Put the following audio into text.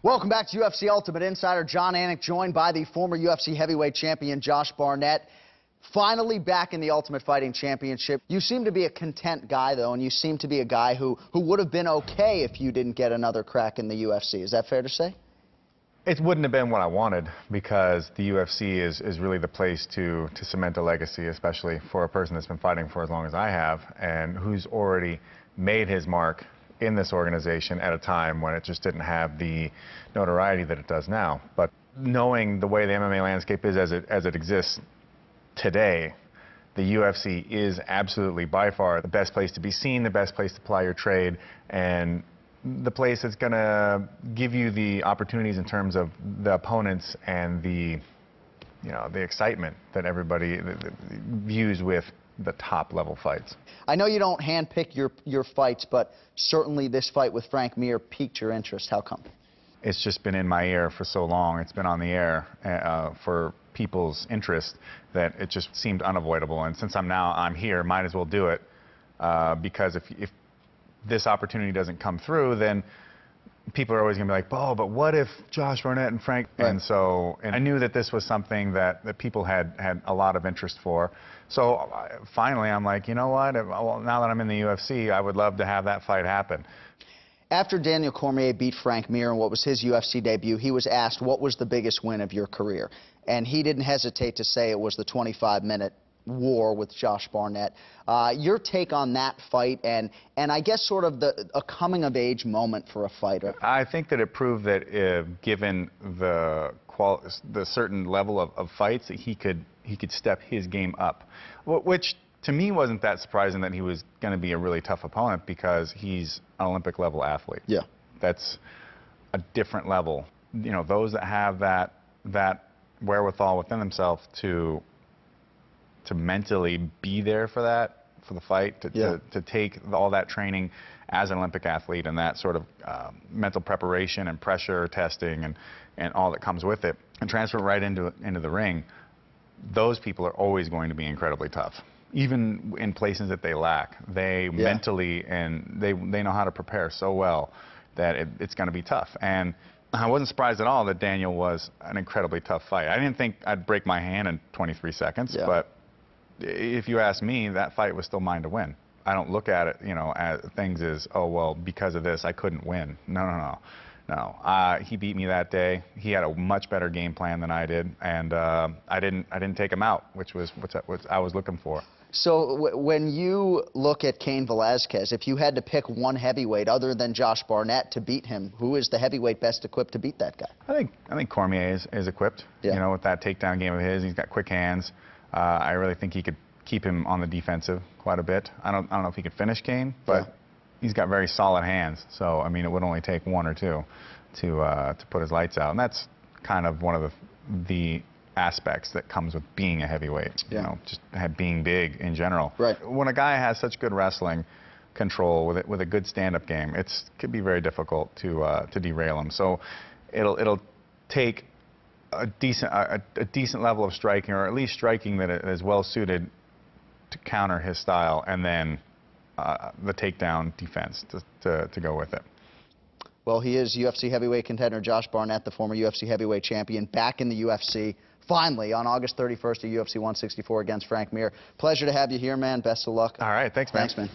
Welcome back to UFC Ultimate Insider. Jon Anik joined by the former UFC heavyweight champion Josh Barnett. Finally back in the Ultimate Fighting Championship. You seem to be a content guy, though, and you seem to be a guy who would have been okay if you didn't get another crack in the UFC. Is that fair to say? It wouldn't have been what I wanted, because the UFC is really the place to cement a legacy, especially for a person that's been fighting for as long as I have and who's already made his mark in this organization at a time when it just didn't have the notoriety that it does now. But knowing the way the MMA landscape is as it exists today, the UFC is absolutely by far the best place to be seen, the best place to ply your trade, and the place that's going to give you the opportunities in terms of the opponents and the excitement that everybody views with the top level fights. I know you don't handpick your fights, but certainly this fight with Frank Mir piqued your interest. How come? It's just been in my ear for so long. It's been on the air for people's interest that it just seemed unavoidable. And since I'm here, might as well do it, because if this opportunity doesn't come through, then people are always going to be like, oh, but what if Josh Barnett and Frank? Right. And I knew that this was something that people had a lot of interest for. So finally, I'm like, you know what? Well, now that I'm in the UFC, I would love to have that fight happen. After Daniel Cormier beat Frank Mir in what was his UFC debut, he was asked what was the biggest win of your career. And he didn't hesitate to say it was the 25-minute war with Josh Barnett. Your take on that fight and I guess sort of a coming-of-age moment for a fighter? I think that it proved that given the certain level of fights, that he could step his game up, which to me wasn't that surprising, that he was going to be a really tough opponent, because he's an Olympic-level athlete. Yeah. That's a different level. You know, those that have that wherewithal within themselves to mentally be there for the fight, to take all that training as an Olympic athlete and that sort of mental preparation and pressure testing and all that comes with it, and transfer right into the ring. Those people are always going to be incredibly tough, even in places that they lack. They mentally, and they know how to prepare so well that it's going to be tough. And I wasn't surprised at all that Daniel was an incredibly tough fight. I didn't think I'd break my hand in 23 seconds, but if you ask me, that fight was still mine to win. I don't look at it, as things as, oh, well, because of this, I couldn't win. No. He beat me that day. He had a much better game plan than I did, and I didn't take him out, which was what I was looking for. So when you look at Cain Velasquez, if you had to pick one heavyweight other than Josh Barnett to beat him, who is the heavyweight best equipped to beat that guy? I think Cormier is equipped. Yeah. With that takedown game of his, he's got quick hands. I really think he could keep him on the defensive quite a bit. I don't know if he could finish Cain, but he's got very solid hands. So I mean, it would only take one or two to put his lights out, and that's kind of one of the aspects that comes with being a heavyweight. Just being big in general. Right. When a guy has such good wrestling control with a good stand-up game, it could be very difficult to derail him. So it'll take a decent level of striking, or at least striking that is well suited to counter his style, and then the takedown defense to go with it. Well, he is UFC heavyweight contender Josh Barnett, the former UFC heavyweight champion, back in the UFC finally on August 31st at UFC 164 against Frank Mir. Pleasure to have you here, man. Best of luck. All right, thanks, man. Thanks, man.